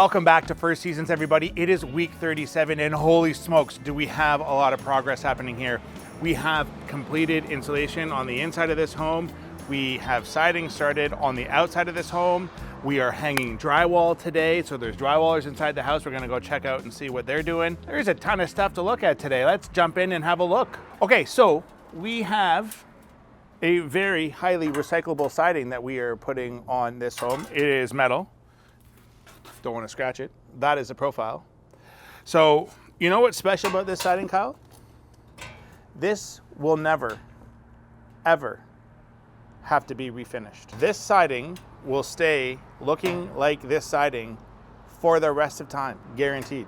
Welcome back to First Seasons, everybody. It is week 37, and holy smokes, do we have a lot of progress happening here. We have completed insulation on the inside of this home. We have siding started on the outside of this home. We are hanging drywall today, so there's drywallers inside the house. We're gonna go check out and see what they're doing. There's a ton of stuff to look at today. Let's jump in and have a look. Okay, so we have a very highly recyclable siding that we are putting on this home. It is metal. Don't want to scratch it. That is a profile. So, you know what's special about this siding, Kyle? This will never, ever have to be refinished. This siding will stay looking like this siding for the rest of time, guaranteed.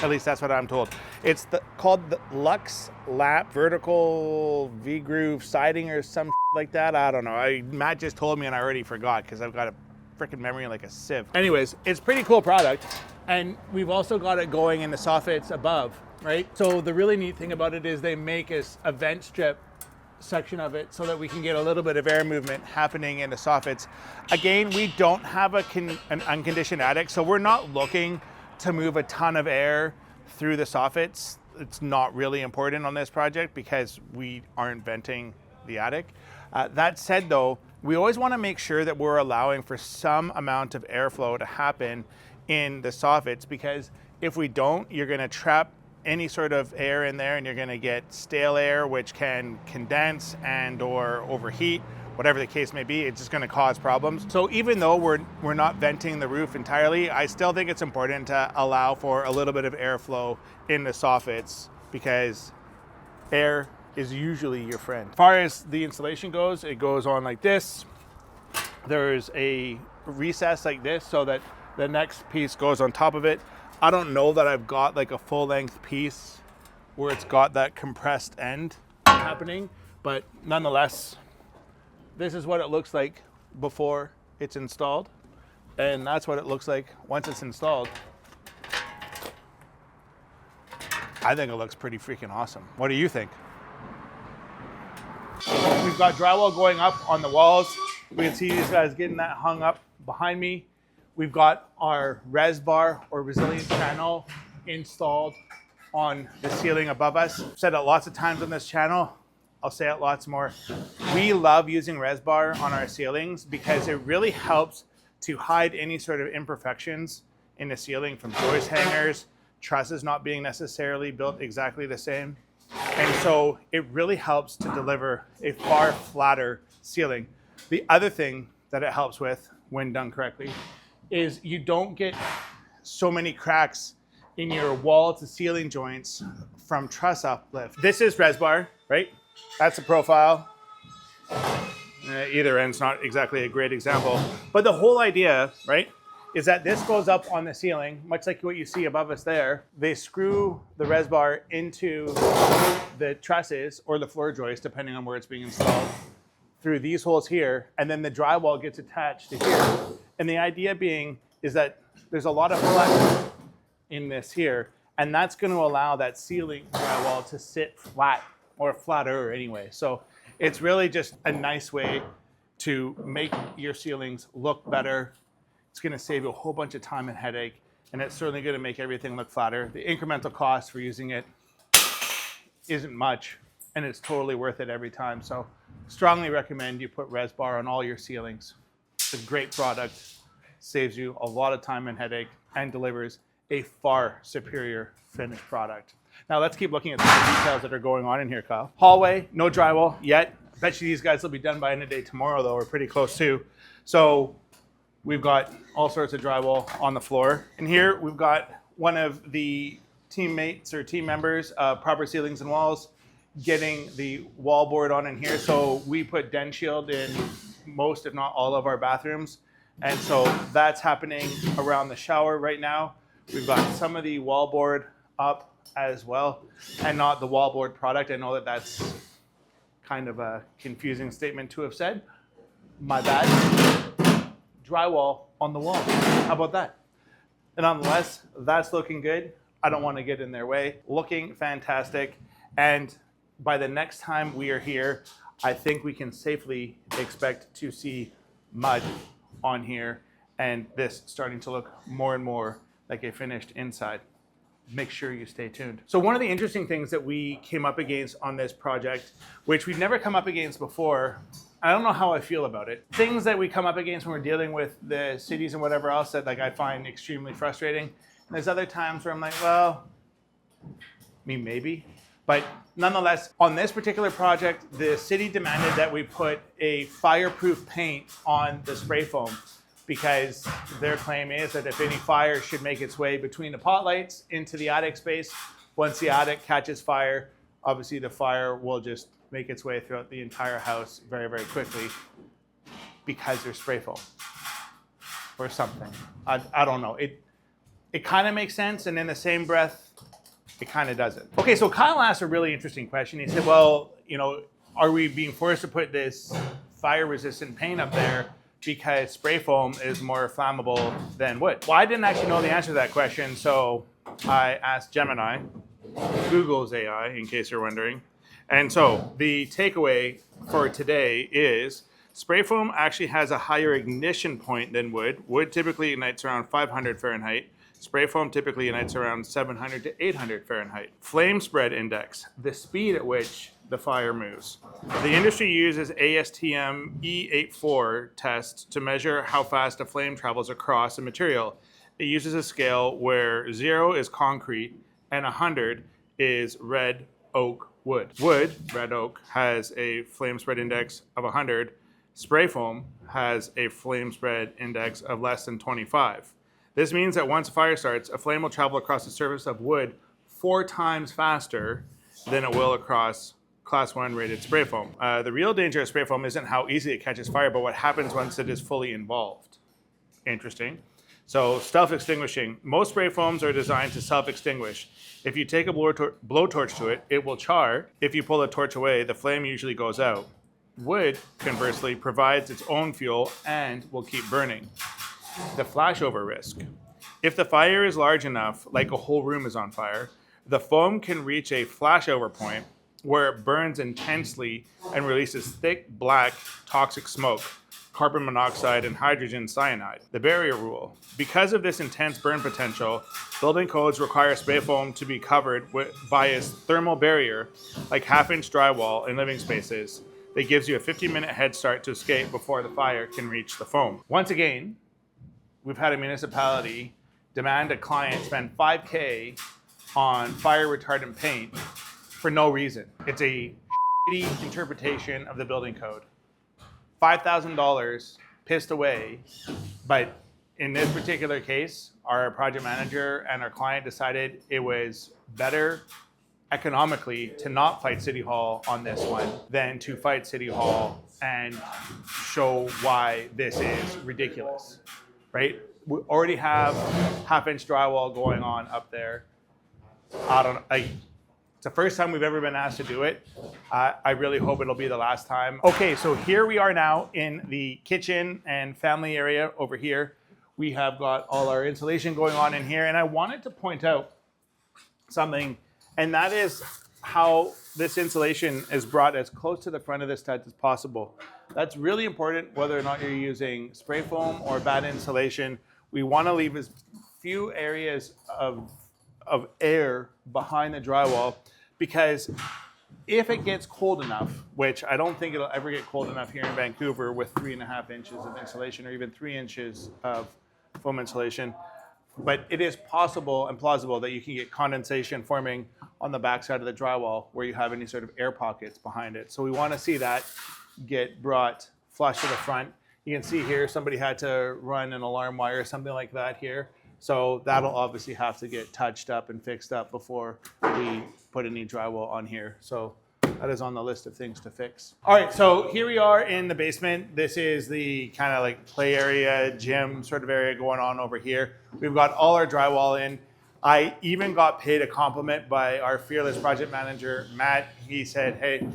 At least that's what I'm told. It's called the Lux Lap vertical V-groove siding or some like that. I don't know. Matt just told me and I already forgot because I've got a freaking memory like a sieve. Anyways, it's a pretty cool product, and we've also got it going in the soffits above, right? So the really neat thing about it is they make us a vent strip section of it so that we can get a little bit of air movement happening in the soffits. Again, we don't have an unconditioned attic, so we're not looking to move a ton of air through the soffits. It's not really important on this project because we aren't venting the attic. That said though, we always want to make sure that we're allowing for some amount of airflow to happen in the soffits, because if we don't, you're going to trap any sort of air in there and you're going to get stale air, which can condense and or overheat, whatever the case may be. It's just going to cause problems. So even though we're not venting the roof entirely, I still think it's important to allow for a little bit of airflow in the soffits, because air is usually your friend. As far as the insulation goes, it goes on like this. There's a recess like this so that the next piece goes on top of it. I don't know that I've got like a full length piece where it's got that compressed end happening, but nonetheless, this is what it looks like before it's installed, and that's what it looks like once it's installed. I think it looks pretty freaking awesome. What do you think? We've got drywall going up on the walls. We can see these guys getting that hung up behind me. We've got our Resbar or resilient panel installed on the ceiling above us. I've said it lots of times on this channel. I'll say it lots more. We love using Resbar on our ceilings because it really helps to hide any sort of imperfections in the ceiling, from joist hangers, trusses not being necessarily built exactly the same. And so it really helps to deliver a far flatter ceiling. The other thing that it helps with, when done correctly, is you don't get so many cracks in your wall to ceiling joints from truss uplift. This is Resbar, right? That's a profile. Either end's not exactly a great example, but the whole idea, right, is that this goes up on the ceiling, much like what you see above us there. They screw the Resbar into the trusses or the floor joist, depending on where it's being installed, through these holes here, and then the drywall gets attached to here. And the idea being is that there's a lot of flex in this here, and that's going to allow that ceiling drywall to sit flat, or flatter anyway. So it's really just a nice way to make your ceilings look better. It's going to save you a whole bunch of time and headache, and it's certainly going to make everything look flatter. The incremental cost for using it isn't much, and it's totally worth it every time. So strongly recommend you put Resbar on all your ceilings. It's a great product, saves you a lot of time and headache, and delivers a far superior finished product. Now let's keep looking at some of the details that are going on in here, Kyle. Hallway, no drywall yet. I bet you these guys will be done by end of day tomorrow though, or pretty close to. So we've got all sorts of drywall on the floor. And here we've got one of the teammates or team members, Proper Ceilings and Walls, getting the wall board on in here. So we put DensShield in most, if not all, of our bathrooms. And so that's happening around the shower right now. We've got some of the wall board up as well, and not the wall board product. I know that that's kind of a confusing statement to have said. My bad. Drywall on the wall. How about that? And nonetheless, that's looking good. I don't want to get in their way. Looking fantastic. And by the next time we are here, I think we can safely expect to see mud on here and this starting to look more and more like a finished inside. Make sure you stay tuned. So one of the interesting things that we came up against on this project, which we've never come up against before, I don't know how I feel about it. Things that we come up against when we're dealing with the cities and whatever else that like I find extremely frustrating. And there's other times where I'm like, well, maybe. But nonetheless, on this particular project, the city demanded that we put a fireproof paint on the spray foam, because their claim is that if any fire should make its way between the pot lights into the attic space, once the attic catches fire, obviously the fire will just make its way throughout the entire house very, very quickly because there's spray foam or something. I don't know. It kind of makes sense, and in the same breath, it kind of doesn't. Okay, so Kyle asked a really interesting question. He said, well, are we being forced to put this fire-resistant paint up there because spray foam is more flammable than wood? Well, I didn't actually know the answer to that question, so I asked Gemini, Google's AI, in case you're wondering. And so the takeaway for today is spray foam actually has a higher ignition point than wood. Wood typically ignites around 500 Fahrenheit. Spray foam typically ignites around 700 to 800 Fahrenheit. Flame spread index, the speed at which the fire moves. The industry uses ASTM E84 tests to measure how fast a flame travels across a material. It uses a scale where 0 is concrete and 100 is red oak wood. Wood, red oak, has a flame spread index of 100. Spray foam has a flame spread index of less than 25. This means that once a fire starts, a flame will travel across the surface of wood 4 times faster than it will across Class 1 rated spray foam. The real danger of spray foam isn't how easy it catches fire, but what happens once it is fully involved. Interesting. So self-extinguishing. Most spray foams are designed to self-extinguish. If you take a blowtorch to it, it will char. If you pull the torch away, the flame usually goes out. Wood, conversely, provides its own fuel and will keep burning. The flashover risk. If the fire is large enough, like a whole room is on fire, the foam can reach a flashover point where it burns intensely and releases thick, black, toxic smoke, carbon monoxide, and hydrogen cyanide. The barrier rule. Because of this intense burn potential, building codes require spray foam to be covered by a thermal barrier, like half-inch drywall in living spaces, that gives you a 15-minute head start to escape before the fire can reach the foam. Once again, we've had a municipality demand a client spend $5,000 on fire retardant paint for no reason. It's a shitty interpretation of the building code. $5,000 pissed away, but in this particular case, our project manager and our client decided it was better economically to not fight City Hall on this one than to fight City Hall and show why this is ridiculous. Right? We already have half-inch drywall going on up there. It's the first time we've ever been asked to do it. I really hope it'll be the last time. Okay, so here we are now in the kitchen and family area over here. We have got all our insulation going on in here, and I wanted to point out something, and that is how this insulation is brought as close to the front of the studs as possible. That's really important whether or not you're using spray foam or Batt insulation. We want to leave as few areas of air behind the drywall, because if it gets cold enough, which I don't think it'll ever get cold enough here in Vancouver with 3.5 inches of insulation or even 3 inches of foam insulation, but it is possible and plausible that you can get condensation forming on the backside of the drywall where you have any sort of air pockets behind it. So we want to see that get brought flush to the front. You can see here somebody had to run an alarm wire or something like that here. So that'll obviously have to get touched up and fixed up before we put any drywall on here. So that is on the list of things to fix. All right, so here we are in the basement. This is the kind of like play area, gym sort of area going on over here. We've got all our drywall in. I even got paid a compliment by our fearless project manager, Matt. He said, hey,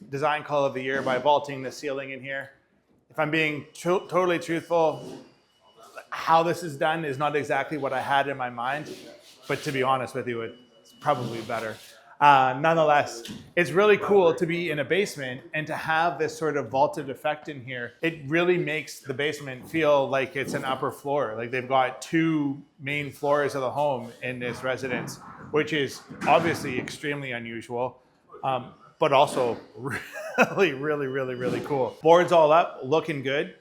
design call of the year by vaulting the ceiling in here. If I'm being totally truthful, how this is done is not exactly what I had in my mind, but to be honest with you, it's probably better. Nonetheless, it's really cool to be in a basement and to have this sort of vaulted effect in here. It really makes the basement feel like it's an upper floor. Like they've got two main floors of the home in this residence, which is obviously extremely unusual, but also really cool. Boards all up, looking good.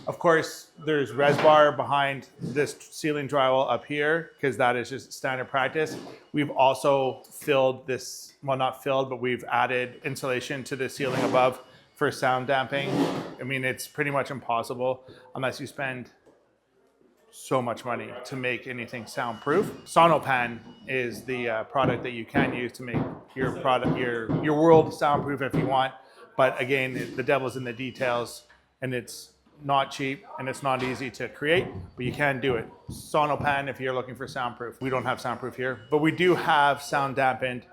Of course, there's Resbar behind this ceiling drywall up here because that is just standard practice. We've also filled this, well, not filled, but we've added insulation to the ceiling above for sound damping. I mean, it's pretty much impossible unless you spend so much money to make anything soundproof. SonoPan is the product that you can use to make your product, your world soundproof if you want. But again, the devil's in the details, and it's not cheap and it's not easy to create, but you can do it. SonoPan if you're looking for soundproof. We don't have soundproof here, but we do have sound dampened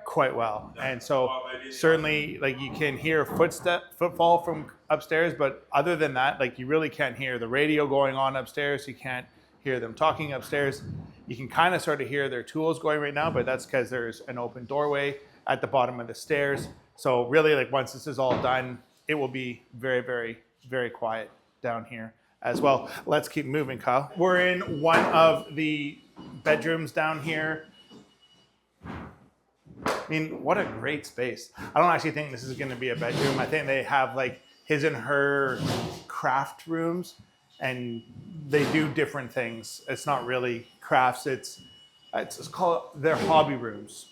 quite well. And so certainly like you can hear footfall from upstairs, but other than that, like you really can't hear the radio going on upstairs. You can't hear them talking upstairs. You can kind of sort of hear their tools going right now, but that's because there's an open doorway at the bottom of the stairs. So really like once this is all done, it will be very quiet down here as well. Let's keep moving, Kyle. We're in one of the bedrooms down here. I mean, what a great space. I don't actually think this is going to be a bedroom. I think they have like his and her craft rooms, and they do different things. It's not really crafts. It's called their hobby rooms.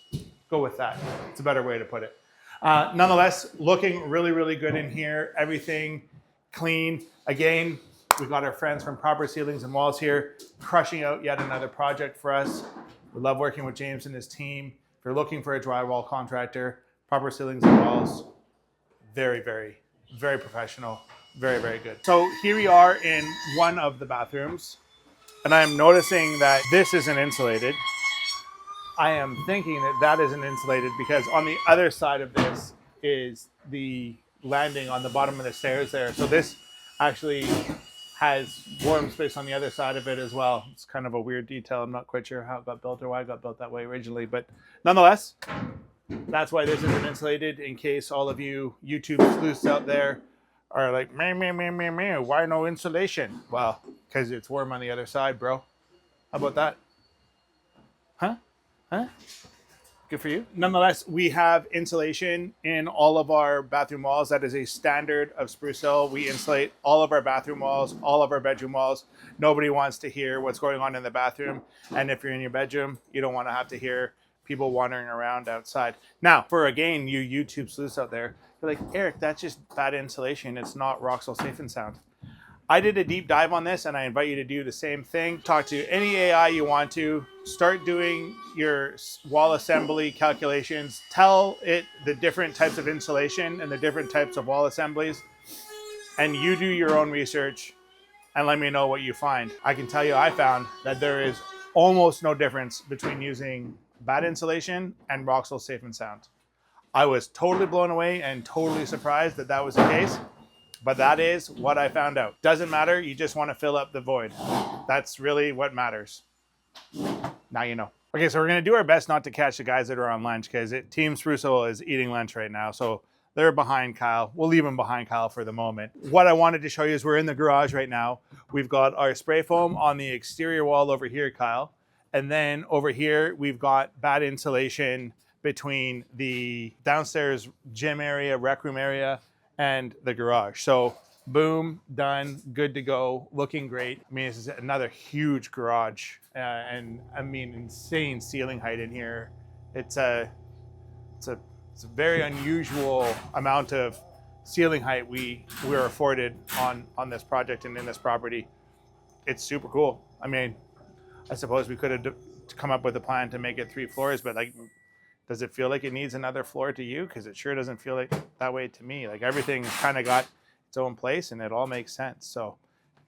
Go with that. It's a better way to put it. Nonetheless, looking really good in here. Everything clean. Again, we've got our friends from Proper Ceilings and Walls here, crushing out yet another project for us. We love working with James and his team. If you're looking for a drywall contractor, Proper Ceilings and Walls, very professional, very good. So here we are in one of the bathrooms, and I'm noticing that this isn't insulated. I am thinking that that isn't insulated because on the other side of this is the landing on the bottom of the stairs there. So this actually has warm space on the other side of it as well. It's kind of a weird detail. I'm not quite sure how it got built or why it got built that way originally, but nonetheless, that's why this isn't insulated, in case all of you YouTube sleuths out there are like, why no insulation? Well, because it's warm on the other side, bro. How about that? Huh? Good for you. Nonetheless, we have insulation in all of our bathroom walls. That is a standard of Sprucehill. We insulate all of our bathroom walls, all of our bedroom walls. Nobody wants to hear what's going on in the bathroom. And if you're in your bedroom, you don't want to have to hear people wandering around outside. Now, for again, you YouTube sleuths out there, you're like, Eric, that's just bad insulation. It's not Roxel Safe and Sound. I did a deep dive on this, and I invite you to do the same thing. Talk to any AI you want to. Start doing your wall assembly calculations. Tell it the different types of insulation and the different types of wall assemblies. And you do your own research and let me know what you find. I can tell you I found that there is almost no difference between using Batt insulation and Roxel Safe and Sound. I was totally blown away and totally surprised that that was the case. But that is what I found out. Doesn't matter, you just want to fill up the void. That's really what matters. Now you know. Okay, so we're gonna do our best not to catch the guys that are on lunch because Team Sprucehill is eating lunch right now. So they're behind Kyle. We'll leave them behind Kyle for the moment. What I wanted to show you is we're in the garage right now. We've got our spray foam on the exterior wall over here, Kyle. And then over here, we've got Batt insulation between the downstairs gym area, rec room area, and the garage. So boom, done, good to go, looking great. I mean, this is another huge garage, and I mean, insane ceiling height in here. It's a very unusual amount of ceiling height we were afforded on this project and in this property. It's super cool. I mean, I suppose we could have come up with a plan to make it 3 floors, but like, does it feel like it needs another floor to you? Because it sure doesn't feel like that way to me. Like everything kind of got its own place and it all makes sense. So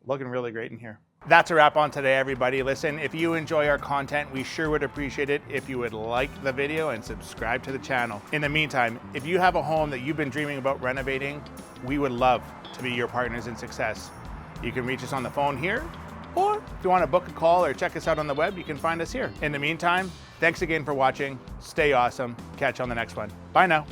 looking really great in here. That's a wrap on today, everybody. Listen, if you enjoy our content, we sure would appreciate it if you would like the video and subscribe to the channel. In the meantime, if you have a home that you've been dreaming about renovating, we would love to be your partners in success. You can reach us on the phone here, Or if you want to book a call or check us out on the web, you can find us here. In the meantime, thanks again for watching. Stay awesome. Catch you on the next one. Bye now.